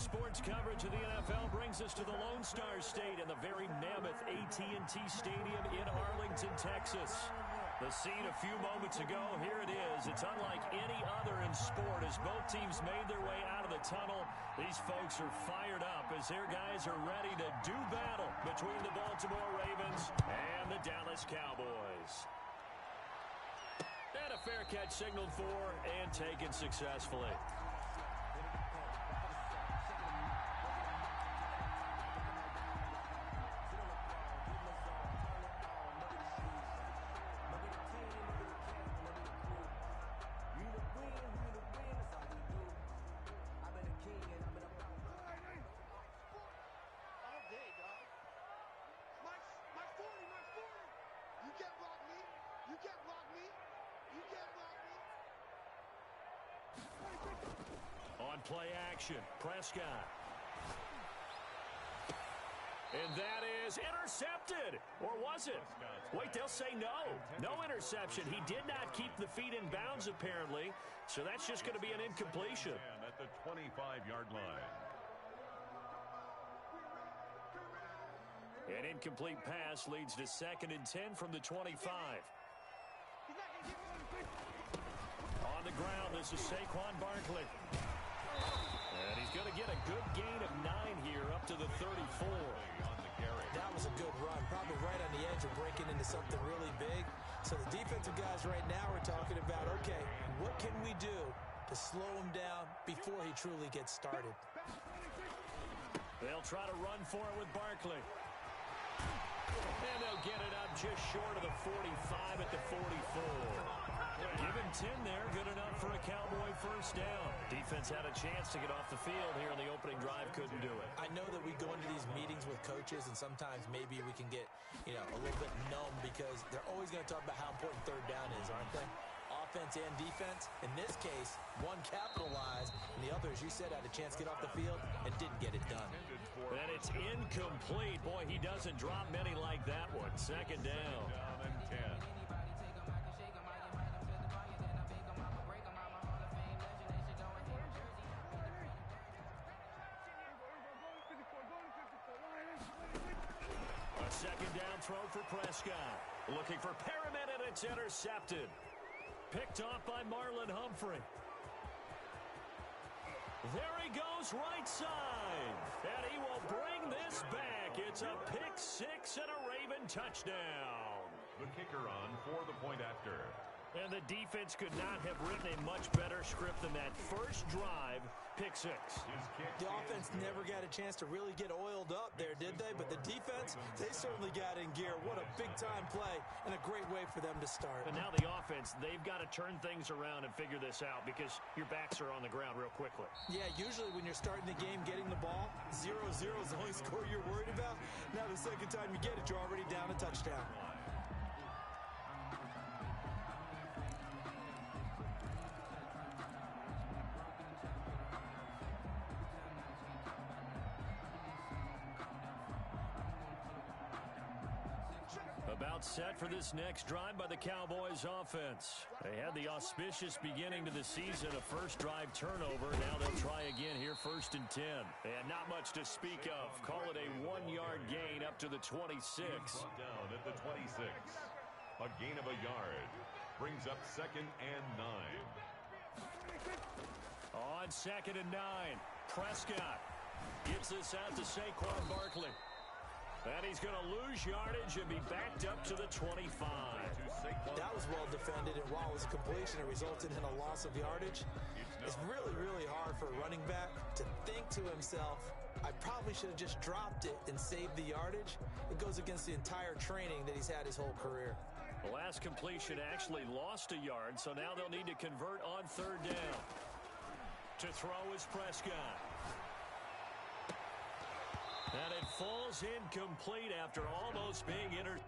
Sports coverage of the NFL brings us to the Lone Star State and the very mammoth AT&T Stadium in Arlington, Texas. The scene a few moments ago, here it is. It's unlike any other in sport as both teams made their way out of the tunnel. These folks are fired up as their guys are ready to do battle between the Baltimore Ravens and the Dallas Cowboys. And a fair catch signaled for and taken successfully. Play action. Prescott. And that is intercepted. Or was it? Wait, they'll say no. No interception. He did not keep the feet in bounds, apparently. So that's just going to be an incompletion. At the 25-yard line. An incomplete pass leads to 2nd and 10 from the 25. On the ground, this is Saquon Barkley. And he's going to get a good gain of 9 here up to the 34. That was a good run, probably right on the edge of breaking into something really big. So the defensive guys right now are talking about, okay, what can we do to slow him down before he truly gets started? They'll try to run for it with Barkley. And they'll get it up just short of the 45 at the 44. Give him 10 there, good enough for a Cowboy first down. Defense had a chance to get off the field here in the opening drive, couldn't do it. I know that we go into these meetings with coaches, and sometimes maybe we can get, a little bit numb because they're always going to talk about how important third down is, aren't they? Offense and defense. In this case, one capitalized, and the other, as you said, had a chance to get off the field and didn't get it done. And it's incomplete. Boy, he doesn't drop many like that one. 2nd down. Down and 10. Second down throw for Prescott. Looking for Perriman, and it's intercepted. Picked off by Marlon Humphrey. There he goes right side. And he will bring this back. It's a pick 6 and a Raven touchdown. The kicker on for the point after. And the defense could not have written a much better script than that first drive, pick 6. The offense never got a chance to really get oiled up there, did they? But the defense, they certainly got in gear. What a big-time play and a great way for them to start. And now the offense, they've got to turn things around and figure this out because your backs are on the ground real quickly. Yeah, usually when you're starting the game, getting the ball, 0-0 is the only score you're worried about. Now the second time you get it, you're already down a touchdown. About set for this next drive by the Cowboys offense. They had the auspicious beginning to the season, a first drive turnover. Now they'll try again here, 1st and 10. And not much to speak of. Call it a 1-yard gain up to the 26. Down at the 26. A gain of a yard. Brings up 2nd and 9. On 2nd and 9, Prescott gets this out to Saquon Barkley. And he's going to lose yardage and be backed up to the 25. That was well defended, and while it was a completion, it resulted in a loss of yardage. It's really, really hard for a running back to think to himself, I probably should have just dropped it and saved the yardage. It goes against the entire training that he's had his whole career. The last completion actually lost a yard, so now they'll need to convert on 3rd down. To throw is Prescott. And it falls incomplete after almost being intercepted.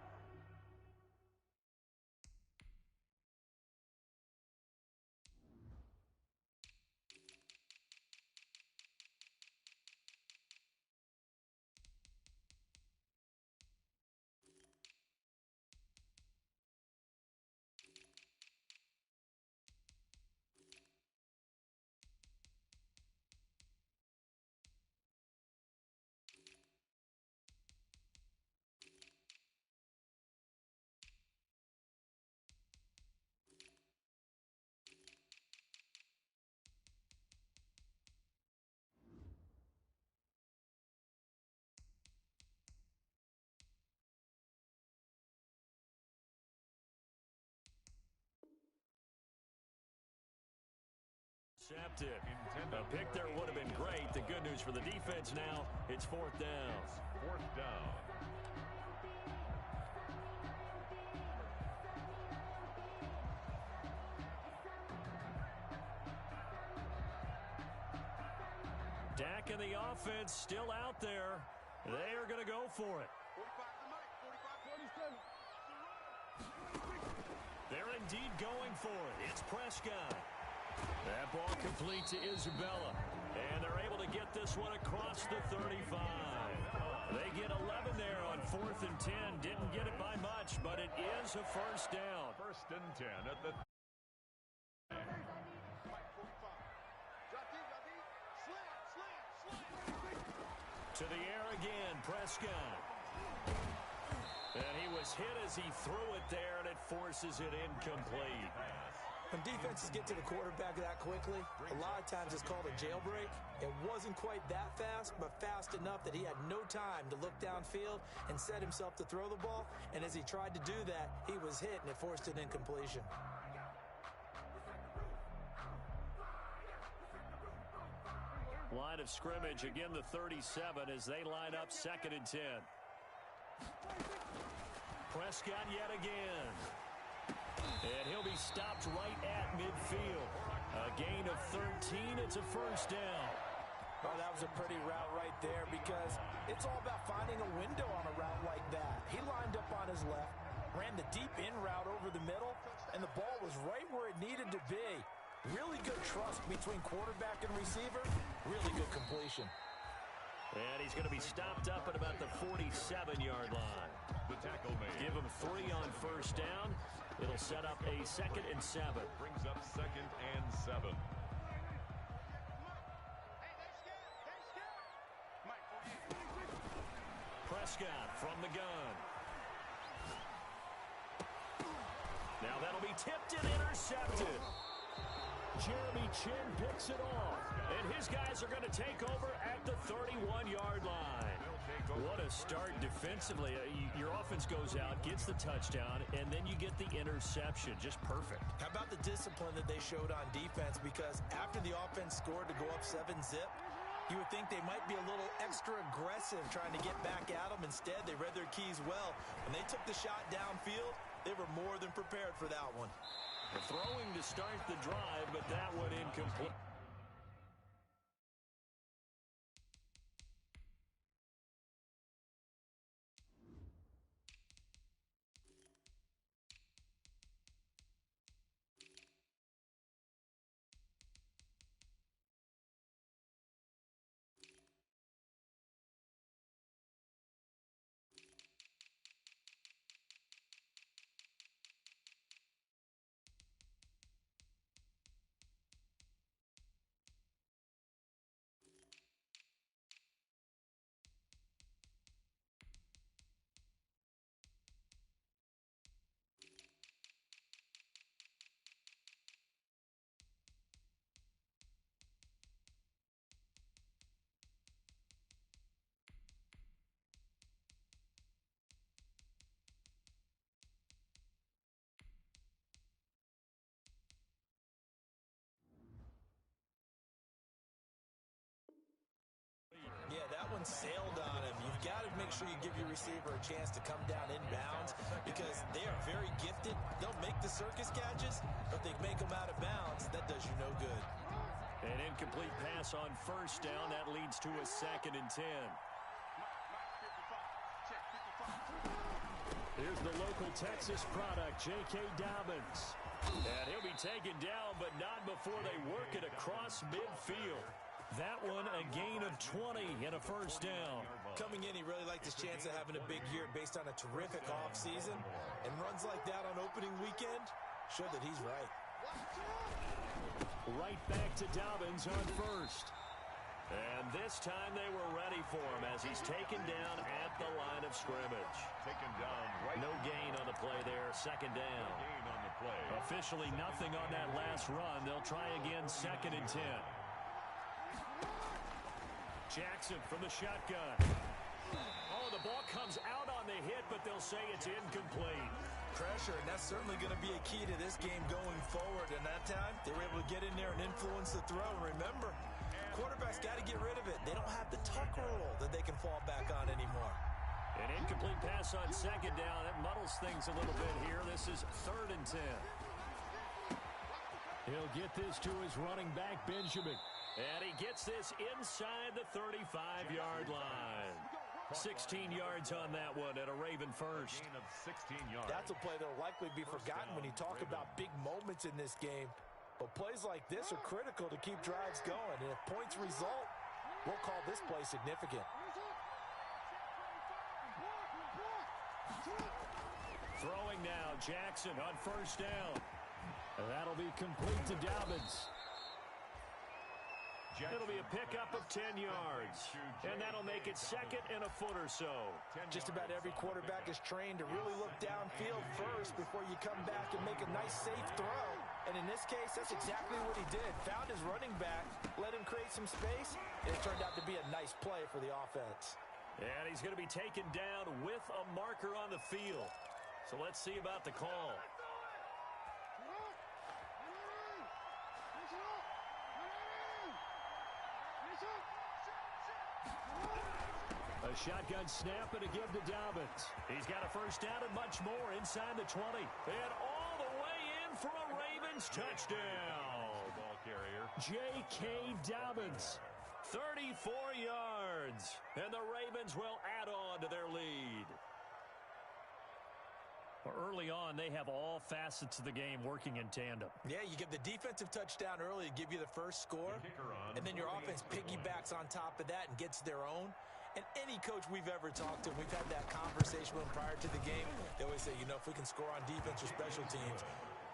Intercepted. A pick there would have been great. The good news for the defense now, it's 4th down. 4th down. Dak and the offense still out there. They are going to go for it. They're indeed going for it. It's Prescott. That ball complete to Isabella. And they're able to get this one across the 35. They get 11 there on 4th and 10. Didn't get it by much, but it is a 1st down. 1st and 10 at the... To the air again, Prescott. And he was hit as he threw it there, and it forces it incomplete. When defenses get to the quarterback that quickly, a lot of times it's called a jailbreak. It wasn't quite that fast, but fast enough that he had no time to look downfield and set himself to throw the ball. And as he tried to do that, he was hit, and it forced an incompletion. Line of scrimmage, again the 37 as they line up 2nd and 10. Prescott yet again. And he'll be stopped right at midfield. A gain of 13. It's a 1st down. Oh, that was a pretty route right there because it's all about finding a window on a route like that. He lined up on his left, ran the deep in route over the middle, and the ball was right where it needed to be. Really good trust between quarterback and receiver. Really good completion. And he's going to be stopped up at about the 47-yard line. The tackle made. Give him 3 on 1st down. It'll set up a 2nd and 7. Brings up 2nd and 7. Prescott from the gun. Now that'll be tipped and intercepted. Jeremy Chinn picks it off. And his guys are going to take over at the 31-yard line. What a start defensively. Your offense goes out, gets the touchdown, and then you get the interception. Just perfect. How about the discipline that they showed on defense? Because after the offense scored to go up 7-zip, you would think they might be a little extra aggressive trying to get back at them. Instead, they read their keys well. When they took the shot downfield, they were more than prepared for that one. Throwing to start the drive, but that one incomplete. Sailed on him. You've got to make sure you give your receiver a chance to come down inbounds because they are very gifted. They'll make the circus catches, but they make them out of bounds. That does you no good. An incomplete pass on 1st down. That leads to a 2nd and 10. Here's the local Texas product, J.K. Dobbins. And he'll be taken down, but not before they work it across midfield. That one, a gain of 20 and a 1st down. Coming in, he really liked his chance of having a big year based on a terrific offseason. And runs like that on opening weekend showed that he's right. Right back to Dobbins on 1st. And this time they were ready for him as he's taken down at the line of scrimmage. Taken down right. No gain on the play there, 2nd down. No gain on the play. Officially nothing on that last run. They'll try again, 2nd and 10. Jackson from the shotgun. Oh, the ball comes out on the hit, but they'll say it's incomplete. Pressure, and that's certainly going to be a key to this game going forward. And that time, they They were able to get in there and influence the throw. Remember, quarterbacks got to get rid of it. They don't have the tuck rule that they can fall back on anymore. An incomplete pass on second down. That muddles things a little bit here. This is 3rd and 10. He'll get this to his running back, Benjamin. And he gets this inside the 35-yard line. 16 yards on that one at a Raven first. A gain of 16 yards. That's a play that will likely be forgotten when you talk about big moments in this game. But plays like this are critical to keep drives going. And if points result, we'll call this play significant. Throwing now, Jackson on first down. And that'll be complete to Dobbins. It'll be a pickup of 10 yards. And that'll make it 2nd and a foot or so. Just about every quarterback is trained to really look downfield first before you come back and make a nice, safe throw. And in this case, that's exactly what he did. Found his running back, let him create some space, and it turned out to be a nice play for the offense. And he's going to be taken down with a marker on the field. So let's see about the call. A shotgun snap and a give to Dobbins. He's got a first down and much more inside the 20. And all the way in for a Ravens touchdown. Ball carrier. J.K. Dobbins, 34 yards. And the Ravens will add on to their lead. Early on, they have all facets of the game working in tandem. Yeah, you give the defensive touchdown early to give you the first score, and then your offense piggybacks on top of that and gets their own. And any coach we've ever talked to, we've had that conversation with them prior to the game. They always say, you know, if we can score on defense or special teams,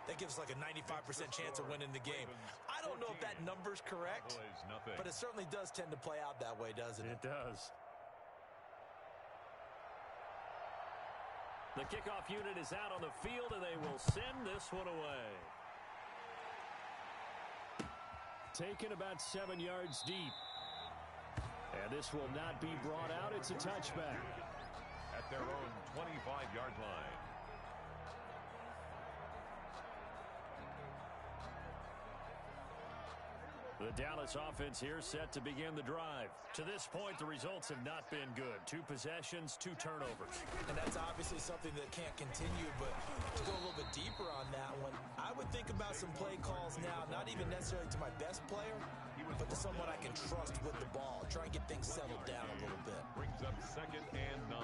that gives us like a 95% chance of winning the game. I don't know if that number's correct, but it certainly does tend to play out that way, doesn't it? It does. The kickoff unit is out on the field, and they will send this one away. Taken about 7 yards deep. And this will not be brought out. It's a touchback. At their own 25-yard line. The Dallas offense here set to begin the drive. To this point, the results have not been good. 2 possessions, 2 turnovers. And that's obviously something that can't continue, but to go a little bit deeper on that one, I would think about some play calls now, not even necessarily to my best player, but to someone I can trust with the ball. Try and get things settled down a little bit. Brings up 2nd and 9.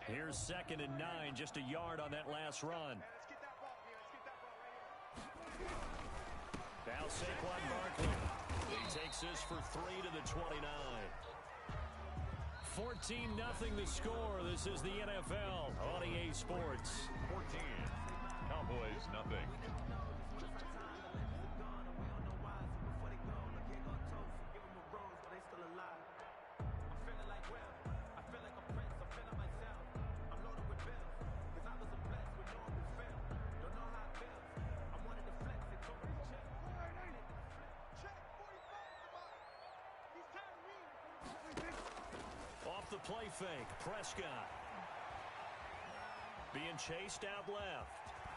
Here's 2nd and 9, just a yard on that last run. Now Saquon Barkley. He takes this for 3 to the 29. 14-0 the score. This is the NFL on EA Sports. 14. Cowboys nothing. The play fake, Prescott. Being chased out left.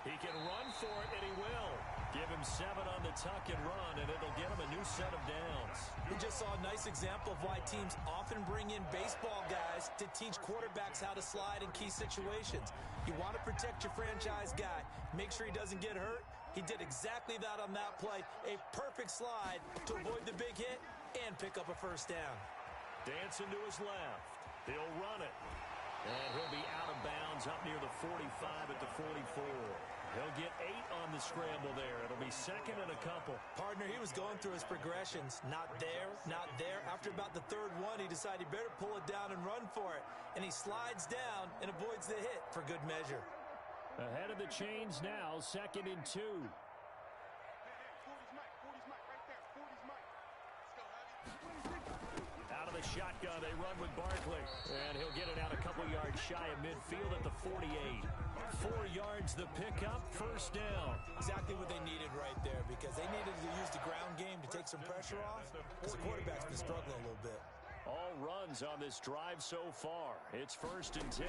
He can run for it, and he will. Give him 7 on the tuck and run, and it'll get him a new set of downs. We just saw a nice example of why teams often bring in baseball guys to teach quarterbacks how to slide in key situations. You want to protect your franchise guy. Make sure he doesn't get hurt. He did exactly that on that play. A perfect slide to avoid the big hit and pick up a first down. Dancing to his left. He'll run it. And he'll be out of bounds up near the 45 at the 44. He'll get 8 on the scramble there. It'll be 2nd and a couple. Partner, he was going through his progressions. Not there, not there. After about the 3rd one, he decided he better pull it down and run for it. And he slides down and avoids the hit for good measure. Ahead of the chains now, 2nd and 2. Out of of the shotgun. They run with Barkley. And he'll get it out a couple yards shy of midfield at the 48. 4 yards the pickup, first down. Exactly what they needed right there, because they needed to use the ground game to take some pressure off, because the quarterback's been struggling a little bit. All runs on this drive so far. It's 1st and 10.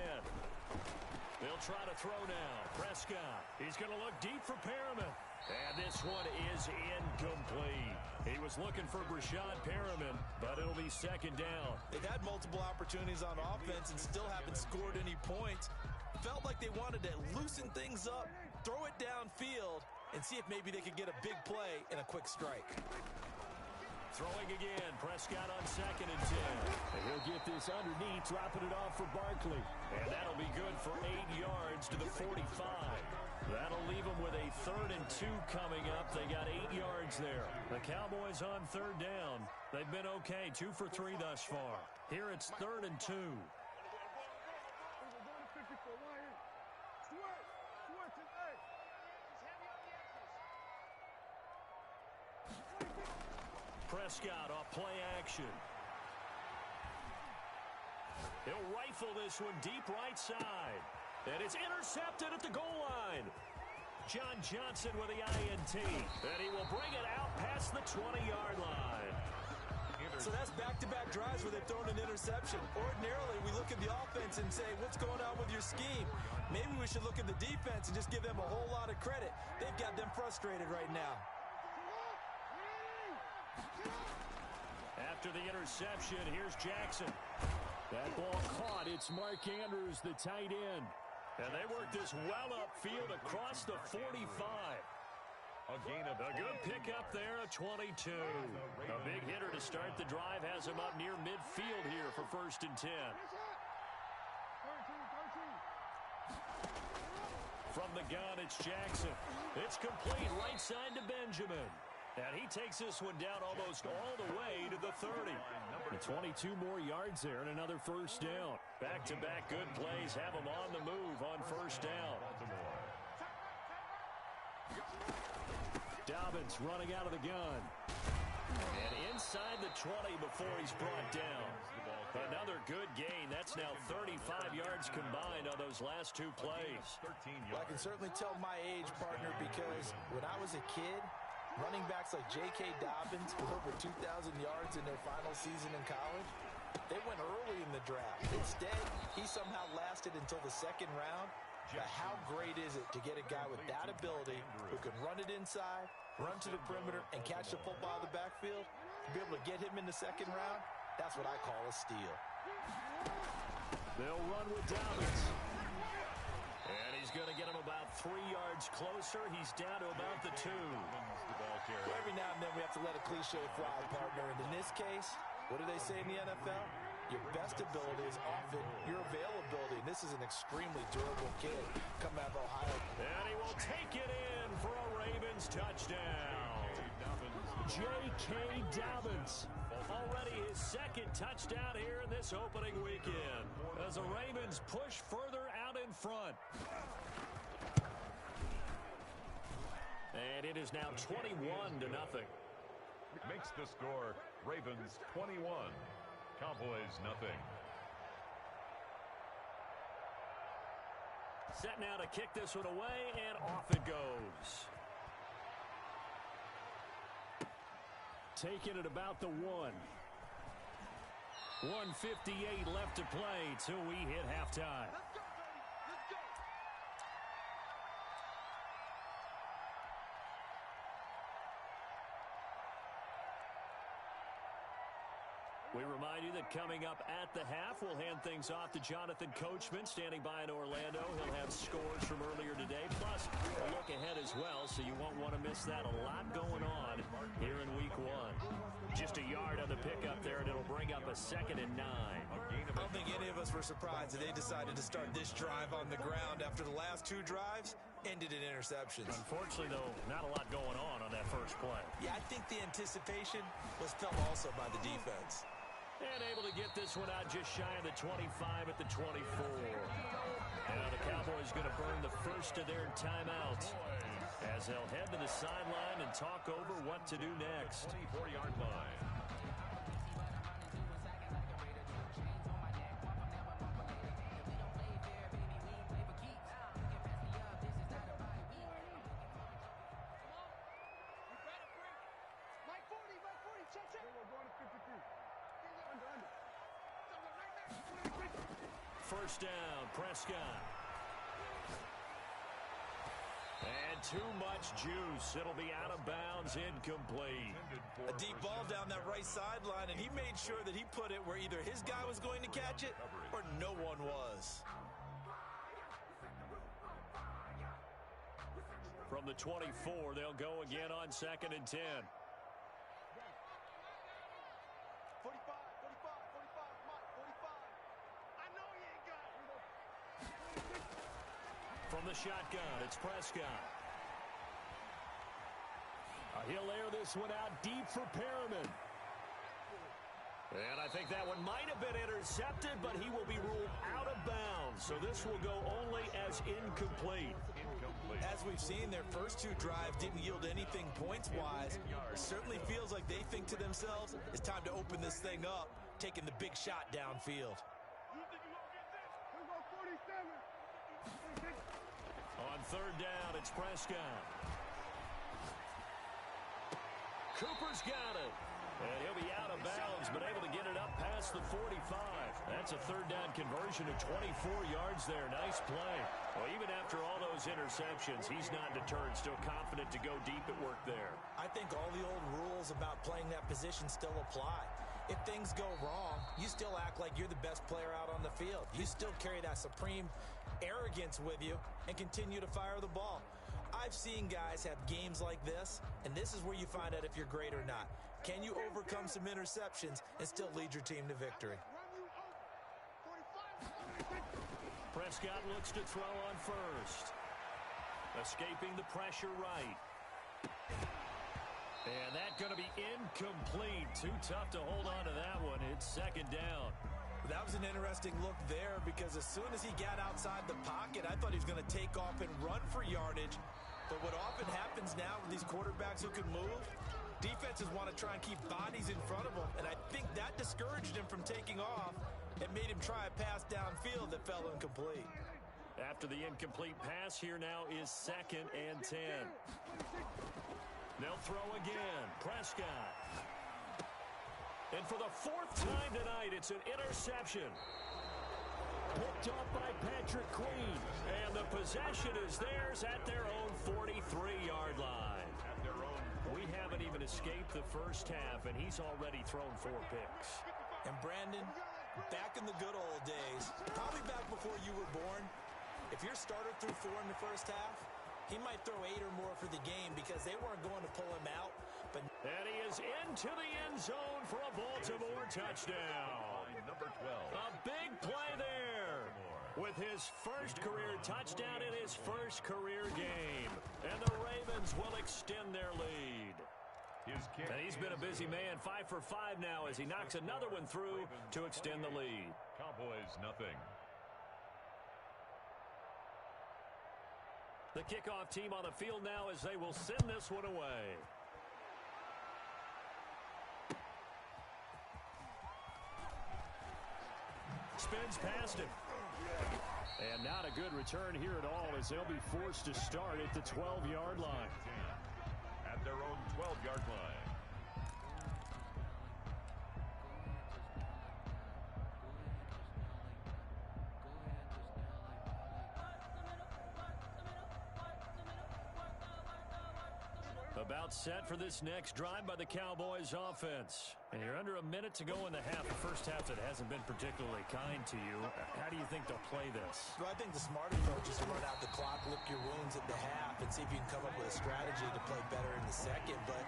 They'll try to throw now. Prescott. He's going to look deep for Perriman. And this one is incomplete. He was looking for Breshad Perriman, but it'll be 2nd down. They've had multiple opportunities on offense and still haven't scored any points. Felt like they wanted to loosen things up, throw it downfield, and see if maybe they could get a big play and a quick strike. Throwing again, Prescott on 2nd and 10. And he'll get this underneath, dropping it off for Barkley. And that'll be good for 8 yards to the 45. That'll leave them with a 3rd and 2 coming up. They got 8 yards there. The Cowboys on 3rd down. They've been okay, 2 for 3 thus far. Here it's 3rd and 2. Prescott off play action. He'll rifle this one deep right side. And it's intercepted at the goal line. John Johnson with the INT. And he will bring it out past the 20-yard line. So that's back-to-back drives where they've thrown an interception. Ordinarily, we look at the offense and say, what's going on with your scheme? Maybe we should look at the defense and just give them a whole lot of credit. They've got them frustrated right now. After the interception, here's Jackson. That ball caught. It's Mark Andrews, the tight end. And they work this well upfield across the 45. A gain of a good pickup there, a 22. A big hitter to start the drive has him up near midfield here for 1st and 10. From the gun, it's Jackson. It's complete right side to Benjamin. And he takes this one down almost all the way to the 30. The 22 more yards there and another 1st down. Back-to-back good plays have him on the move on 1st down. Dobbins running out of the gun. And inside the 20 before he's brought down. Another good gain. That's now 35 yards combined on those last 2 plays. Well, I can certainly tell my age, partner, because when I was a kid, running backs like J.K. Dobbins with over 2,000 yards in their final season in college, they went early in the draft. Instead, he somehow lasted until the 2nd round. But how great is it to get a guy with that ability who can run it inside, run to the perimeter, and catch the football in the backfield? To be able to get him in the 2nd round, that's what I call a steal. They'll run with Dobbins. And he's going to get him about 3 yards closer. He's down to about the 2. Every now and then we have to let a cliche fly, partner. And in this case, what do they say in the NFL? Your best ability is often your availability. And this is an extremely durable kid coming out of Ohio. And he will take it in for a Ravens touchdown. J.K. Dobbins. Already his 2nd touchdown here in this opening weekend. As the Ravens push further out in front. And it is now 21-0. Makes the score Ravens 21, Cowboys nothing. Set now to kick this one away, and off it goes. Taking it about the 1. 1:58 left to play till we hit halftime. We remind you that coming up at the half, we'll hand things off to Jonathan Coachman, standing by in Orlando. He'll have scores from earlier today, plus a look ahead as well, so you won't want to miss that. A lot going on here in Week 1. Just a yard on the pickup there, and it'll bring up a 2nd and 9. I don't think any of us were surprised that they decided to start this drive on the ground after the last 2 drives ended in interceptions. Unfortunately, though, not a lot going on that first play. Yeah, I think the anticipation was felt also by the defense. And able to get this one out just shy of the 25 at the 24. Now the Cowboys going to burn the first of their timeouts as they'll head to the sideline and talk over what to do next. 24-yard line. first down. Prescott. And too much juice. It'll be out of bounds, incomplete. A deep ball down that right sideline, and he made sure that he put it where either his guy was going to catch it or no one was. From the 24, they'll go again on 2nd and 10. 45, 45, 45, Mike, 45. I know you ain't got it. From the shotgun, it's Prescott. He'll air this one out deep for Perriman. And I think that one might have been intercepted, but he will be ruled out of bounds. So this will go only as incomplete. As we've seen, their first two drives didn't yield anything points-wise. It certainly feels like they think to themselves, it's time to open this thing up, taking the big shot downfield. On 3rd down, it's Prescott. Cooper's got it. And he'll be out of bounds, but able to get it up past the 45. That's a 3rd down conversion of 24 yards there. Nice play. Well, even after all those interceptions, he's not deterred. Still confident to go deep at work there. I think all the old rules about playing that position still apply. If things go wrong, you still act like you're the best player out on the field. You still carry that supreme arrogance with you and continue to fire the ball. I've seen guys have games like this, and this is where you find out if you're great or not. Can you overcome some interceptions and still lead your team to victory? Prescott looks to throw on first. Escaping the pressure right. And that's going to be incomplete. Too tough to hold on to that one. It's 2nd down. That was an interesting look there because as soon as he got outside the pocket, I thought he was going to take off and run for yardage. But what often happens now with these quarterbacks who can move, defenses want to try and keep bodies in front of them, and I think that discouraged him from taking off and made him try a pass downfield that fell incomplete. After the incomplete pass, here now is 2nd and 10. They'll throw again. Prescott. And for the 4th time tonight, it's an interception. Picked up by Patrick Queen. And the possession is theirs at their own 43-yard line. We haven't even escaped the first half, and he's already thrown 4 picks. And Brandon, back in the good old days, probably back before you were born, if your starter threw 4 in the first half, he might throw 8 or more for the game because they weren't going to pull him out. And he is into the end zone for a Baltimore touchdown. Number 12. A big play there with his first career touchdown in his first career game. And the Ravens will extend their lead. And he's been a busy man, 5 for 5 now as he knocks another one through to extend the lead. Cowboys nothing. The kickoff team on the field now as they will send this one away. Spins past him. And not a good return here at all as they'll be forced to start at the 12-yard line. At their own 12-yard line. About set for this next drive by the Cowboys offense. And you're under a minute to go in the half. The first half that hasn't been particularly kind to you. How do you think they'll play this? Well, I think the smart approach is to run out the clock, lick your wounds at the half, and see if you can come up with a strategy to play better in the second. But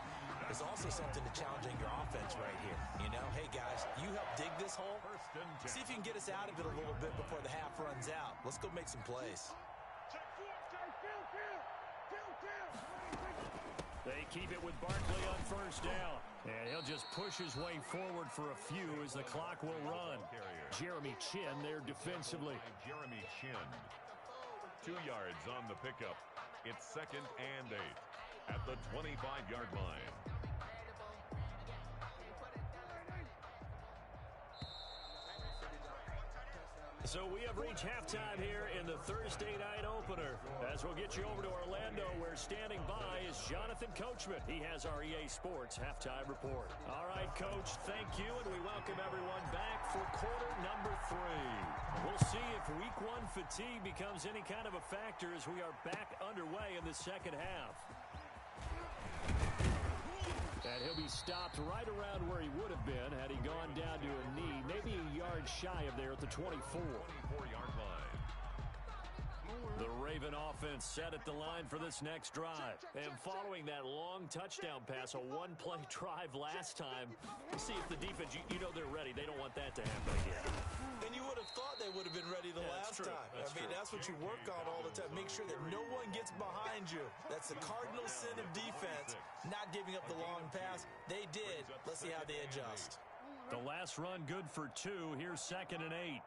there's also something to challenging your offense right here. You know, hey, guys, you help dig this hole. See if you can get us out of it a little bit before the half runs out. Let's go make some plays. They keep it with Barkley on first down. And he'll just push his way forward for a few as the clock will run. Jeremy Chinn there defensively. Jeremy Chinn. 2 yards on the pickup. It's 2nd and 8 at the 25-yard line. So we have reached halftime here in the Thursday night opener. As we'll get you over to Orlando, where standing by is Jonathan Coachman. He has our EA Sports halftime report. All right, Coach, thank you, and we welcome everyone back for quarter number 3. We'll see if week 1 fatigue becomes any kind of a factor as we are back underway in the second half. And he'll be stopped right around where he would have been had he gone down to a knee, maybe a yard shy of there at the 24. 24-yard line. The Raven offense set at the line for this next drive. And following that long touchdown pass, a one-play drive last time, we'll see if the defense, you know they're ready. They don't want that to happen again. And you would have thought they would have been ready the last time. That's what you work on all the time. Make sure that no one gets behind you. That's the cardinal sin of defense, not giving up the long pass. They did. Let's see how they adjust. The last run good for 2. Here's 2nd and 8.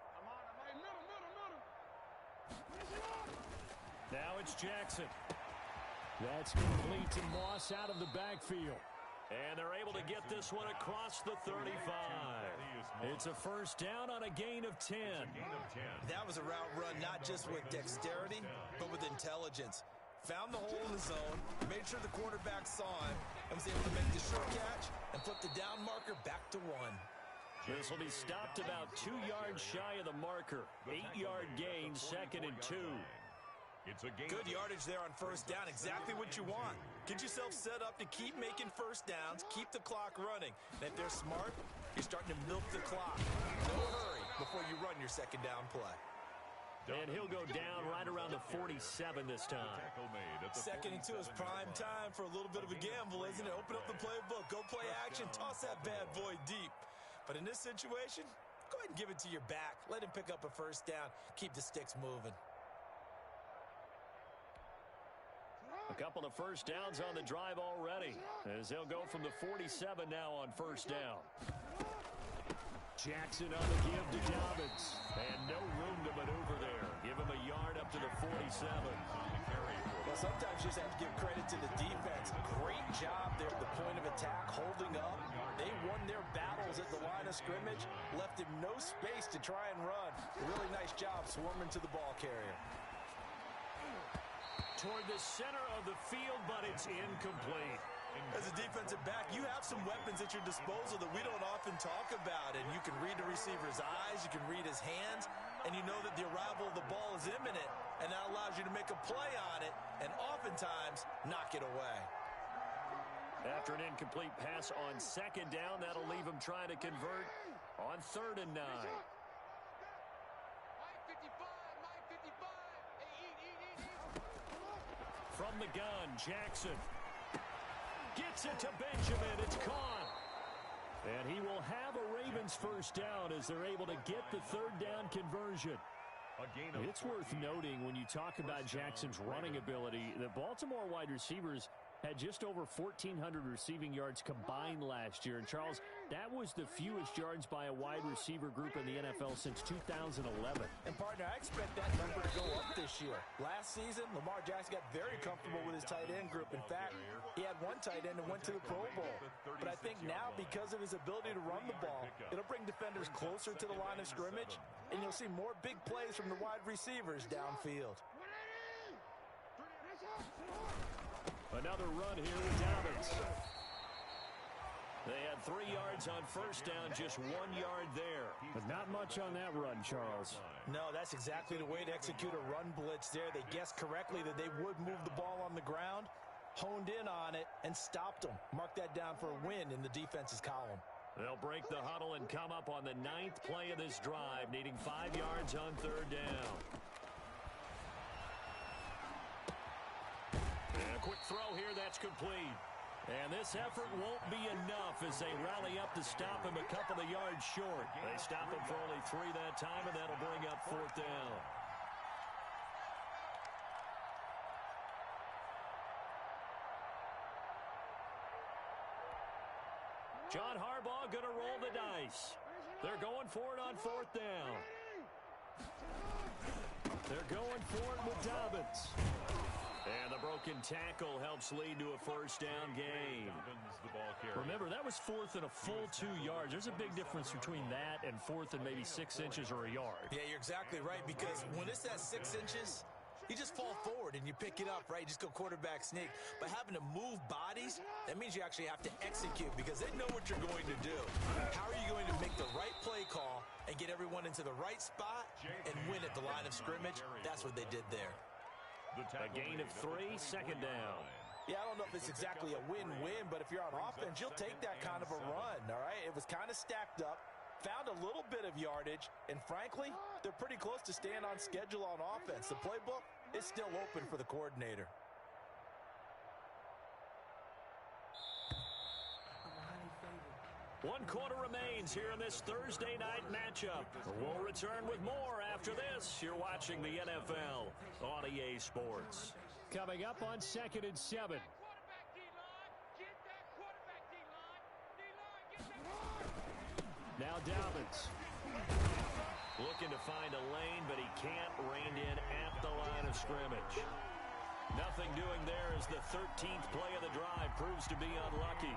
Now it's Jackson. That's complete to Moss out of the backfield. And they're able to get this one across the 35. It's a first down on a gain of 10. That was a route run not just with dexterity, but with intelligence. Found the hole in the zone, made sure the quarterback saw him, and was able to make the short catch and flip the down marker back to 1. This will be stopped about 2 yards shy of the marker. 8-yard gain, 2nd and 2. It's a gain. Good yardage there on first down. Exactly what you want. Get yourself set up to keep making first downs, keep the clock running. And if they're smart, you're starting to milk the clock. No hurry before you run your second down play. And he'll go down right around the 47 this time. 2nd and 2 is prime time for a little bit of a gamble, isn't it? Open up the playbook, go play action, toss that bad boy deep. But in this situation, go ahead and give it to your back. Let him pick up a first down. Keep the sticks moving. A couple of first downs on the drive already, as they'll go from the 47 now on first down. Jackson on the give to Dobbins. And no room to maneuver there. Give him a yard up to the 47. Well, sometimes you just have to give credit to the defense. Great job there at the point of attack, holding up. They won their battles at the line of scrimmage, left him no space to try and run. A really nice job swarming to the ball carrier. Toward the center of the field, but it's incomplete. As a defensive back, you have some weapons at your disposal that we don't often talk about. And you can read the receiver's eyes, you can read his hands, and you know that the arrival of the ball is imminent, and that allows you to make a play on it and oftentimes knock it away. After an incomplete pass on 2nd down, that'll leave him trying to convert on 3rd and 9. From the gun, Jackson gets it to Benjamin. It's caught. And he will have a Ravens first down as they're able to get the 3rd down conversion. It's worth noting when you talk about Jackson's running ability, the Baltimore wide receivers had just over 1,400 receiving yards combined last year. And, Charles, that was the fewest yards by a wide receiver group in the NFL since 2011. And, partner, I expect that number to go up this year. Last season, Lamar Jackson got very comfortable with his tight end group. In fact, he had one tight end that went to the Pro Bowl. But I think now, because of his ability to run the ball, it'll bring defenders closer to the line of scrimmage, and you'll see more big plays from the wide receivers downfield. Another run here with Dobbins. They had 3 yards on first down, just 1 yard there. But not much on that run, Charles. No, that's exactly the way to execute a run blitz there. They guessed correctly that they would move the ball on the ground, honed in on it, and stopped them. Mark that down for a win in the defense's column. They'll break the huddle and come up on the 9th play of this drive, needing 5 yards on 3rd down. And a quick throw here, that's complete. And this effort won't be enough as they rally up to stop him a couple of yards short. They stop him for only 3 that time, and that'll bring up 4th down. John Harbaugh going to roll the dice. They're going for it on 4th down. They're going for it with Dobbins. And the broken tackle helps lead to a first down gain. Remember, that was 4th and a full 2 yards. There's a big difference between that and 4th and maybe 6 inches or a yard. Yeah, you're exactly right, because when it's at 6 inches, you just fall forward and you pick it up, right? You just go quarterback sneak. But having to move bodies, that means you actually have to execute because they know what you're going to do. How are you going to make the right play call and get everyone into the right spot and win at the line of scrimmage? That's what they did there. A gain of 3, second down. Yeah, I don't know if it's exactly a win-win, but if you're on offense, you'll take that kind of a run, all right? It was kind of stacked up. Found a little bit of yardage, and frankly, they're pretty close to staying on schedule on offense. The playbook is still open for the coordinator. One quarter remains here in this Thursday night matchup. We'll return with more after this. You're watching the NFL on EA Sports. Coming up on 2nd and 7. Now Dobbins. Looking to find a lane, but he can't rein in at the line of scrimmage. Nothing doing there as the 13th play of the drive proves to be unlucky.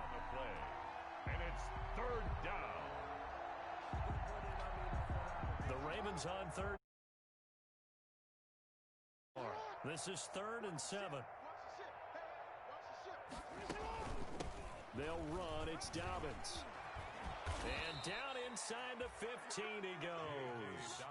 And it's 3rd down. The Ravens on 3rd. This is 3rd and 7. They'll run. It's Dobbins. And down inside the 15 he goes.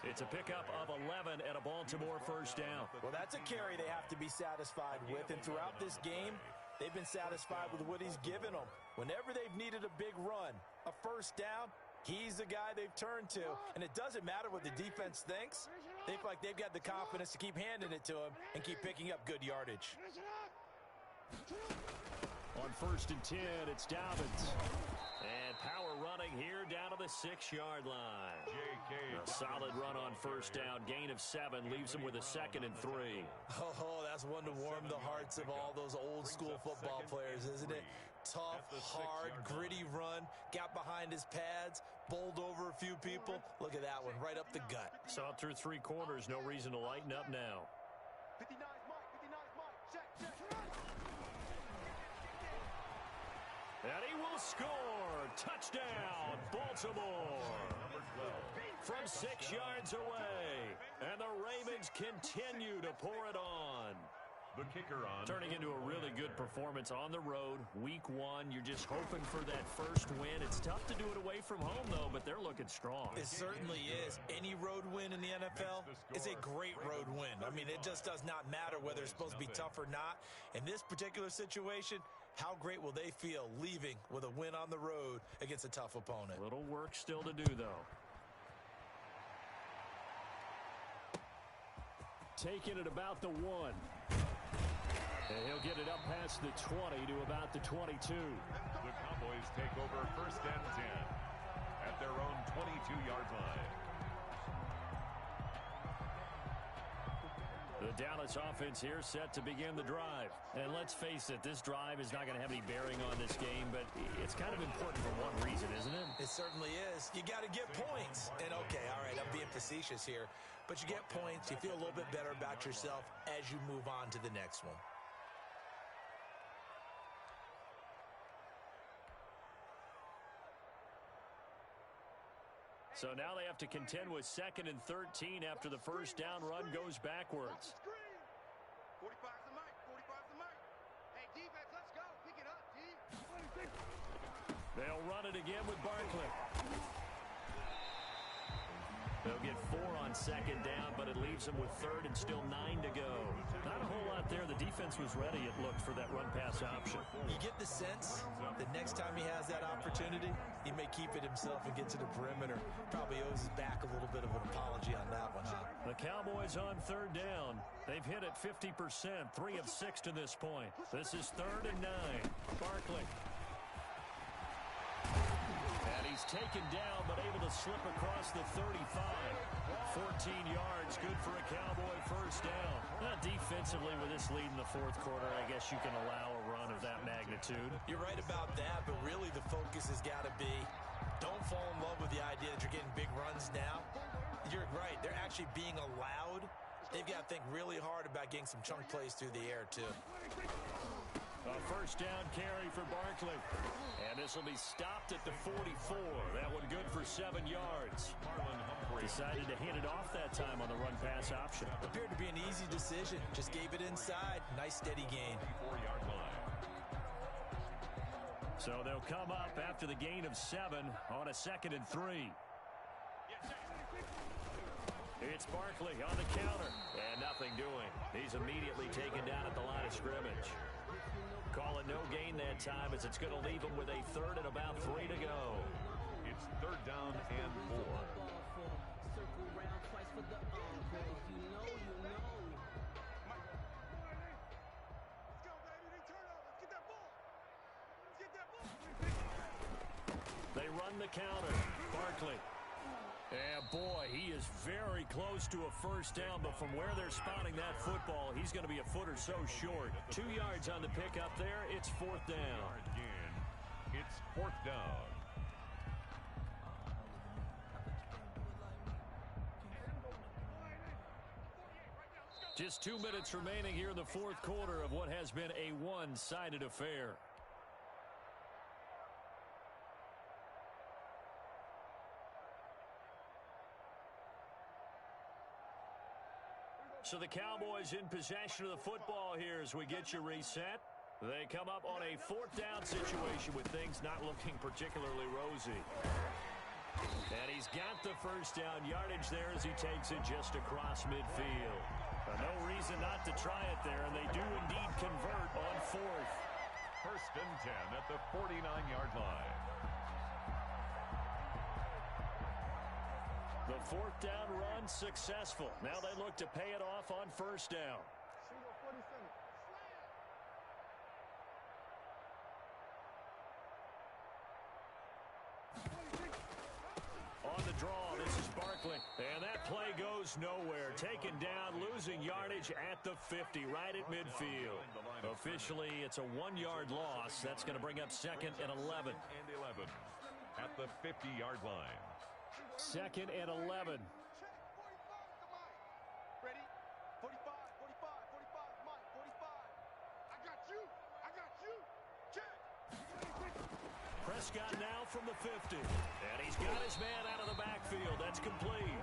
It's a pickup of 11 and a Baltimore first down. Well, that's a carry they have to be satisfied with. And throughout this game, they've been satisfied with what he's given them. Whenever they've needed a big run, a first down, he's the guy they've turned to. And it doesn't matter what the defense thinks. They feel like they've got the confidence to keep handing it to him and keep picking up good yardage. On 1st and 10, it's Dobbins. And power running here down to the 6-yard line. A solid run on first down. Gain of 7 leaves him with a 2nd and 3. Oh, that's one to warm the hearts of all those old school football players, isn't it? Tough, hard, gritty run. Got behind his pads, bowled over a few people. Look at that one, right up the gut. Saw it through 3 quarters. No reason to lighten up now. 59's Mike, 59's Mike. Check, check. And he will score. Touchdown, Baltimore. From 6 yards away. And the Ravens continue to pour it on. The kicker on. Turning into a really good performance on the road. Week 1, you're just hoping for that first win. It's tough to do it away from home, though, but they're looking strong. It certainly is. Any road win in the NFL is a great road win. I mean, it just does not matter whether it's supposed to be tough or not. In this particular situation, how great will they feel leaving with a win on the road against a tough opponent? Little work still to do, though. Taking it about the 1. And he'll get it up past the 20 to about the 22. The Cowboys take over 1st and 10 at their own 22-yard line. The Dallas offense here set to begin the drive. And let's face it, this drive is not going to have any bearing on this game, but it's kind of important for one reason, isn't it? It certainly is. You got to get points. And okay, all right, I'm being facetious here, but you get points, you feel a little bit better about yourself as you move on to the next one. So now they have to contend with 2nd and 13 after the first down run goes backwards. 45's the mic. 45's the mic. Hey, defense, let's go. Pick it up, D. They'll run it again with Barkley. They'll get 4 on 2nd down, but it leaves them with 3rd and still 9 to go. Not a whole lot there. The defense was ready, it looked, for that run-pass option. You get the sense that next time he has that opportunity, he may keep it himself and get to the perimeter. Probably owes his back a little bit of an apology on that one. The Cowboys on 3rd down. They've hit it 50%, 3 of 6 to this point. This is 3rd and 9. Barkley. And he's taken down, but able to slip across the 35. 14 yards, good for a Cowboy first down. Defensively, with this lead in the 4th quarter, I guess you can allow a run of that magnitude. You're right about that, but really the focus has got to be, don't fall in love with the idea that you're getting big runs now. You're right. They're actually being allowed They've got to think really hard about getting some chunk plays through the air, too. A first down carry for Barkley. And this will be stopped at the 44. That one good for 7 yards. Decided to hand it off that time on the run-pass option. Appeared to be an easy decision. Just gave it inside. Nice steady gain. 4-yard line. So they'll come up after the gain of 7 on a 2nd and 3. It's Barkley on the counter. And nothing doing. He's immediately taken down at the line of scrimmage. Call it no gain that time as it's going to leave him with a 3rd and about 3 to go. It's 3rd down and 4. They run the counter. Barkley. And boy, he is very close to a first down, but from where they're spotting that football, he's going to be a foot or so short. 2 yards on the pickup there. It's 4th down. Again, it's 4th down. Just 2 minutes remaining here in the 4th quarter of what has been a one-sided affair. So the Cowboys in possession of the football here as we get you reset. They come up on a 4th down situation with things not looking particularly rosy. And he's got the first down yardage there as he takes it just across midfield. No reason not to try it there, and they do indeed convert on 4th. 1st and 10 at the 49-yard line. The 4th down run successful. Now they look to pay it off on 1st down. On the draw, this is Barkley. And that play goes nowhere. Taken down, losing yardage at the 50, right at midfield. Officially, it's a 1-yard loss. That's going to bring up 2nd and 11. And 11 at the 50-yard line. 2nd and 11. Ready? 45, 45, 45, Mike, 45. I got you. Check. Prescott now from the 50. And he's got his man out of the backfield. That's complete.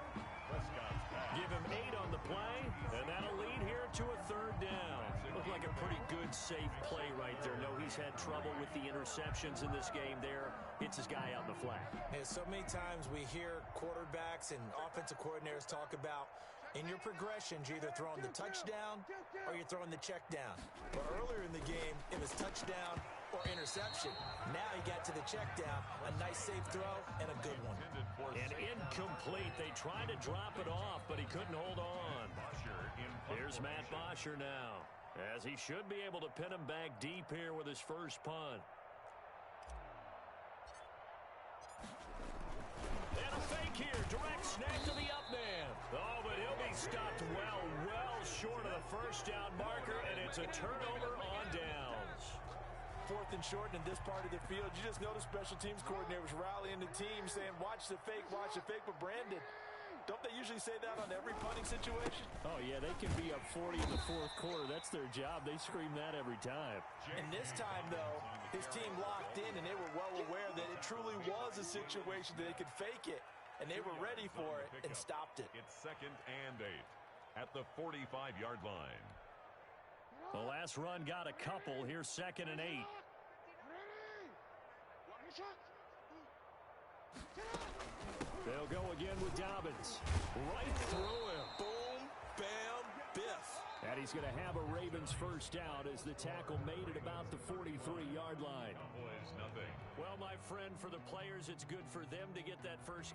Prescott's back. Give him 8 on the play, and that'll lead here to a 3rd down. Looked like a pretty good, safe play right there. No, he's had trouble with the interceptions in this game there. Hits his guy out in the flat. Yeah, so many times we hear quarterbacks and offensive coordinators talk about in your progressions, you're either throwing the touchdown or you're throwing the check down. But earlier in the game, it was touchdown or interception. Now he got to the check down, a nice safe throw, and a good one. And incomplete. They tried to drop it off, but he couldn't hold on. Here's Matt Bosher now, as he should be able to pin him back deep here with his first punt. And a fake here, direct snap to the up man. Oh, but he'll be stopped well short of the first down marker, and it's a turnover on downs. 4th and short in this part of the field. You just notice special teams coordinators rallying the team saying, watch the fake. But Brandon, don't they usually say that on every punting situation? Oh, yeah, they can be up 40 in the 4th quarter. That's their job. They scream that every time. And this time, though, his team locked in, and they were well aware that it truly was a situation that they could fake it, and they were ready for it and stopped it. It's 2nd and 8 at the 45-yard line. The last run got a couple. Here's 2nd and 8. They'll go again with Dobbins. Right through him. Boom, bam, biff. And he's going to have a Ravens first down as the tackle made it about the 43-yard line. Cowboys, nothing. Well, my friend, for the players, it's good for them to get that first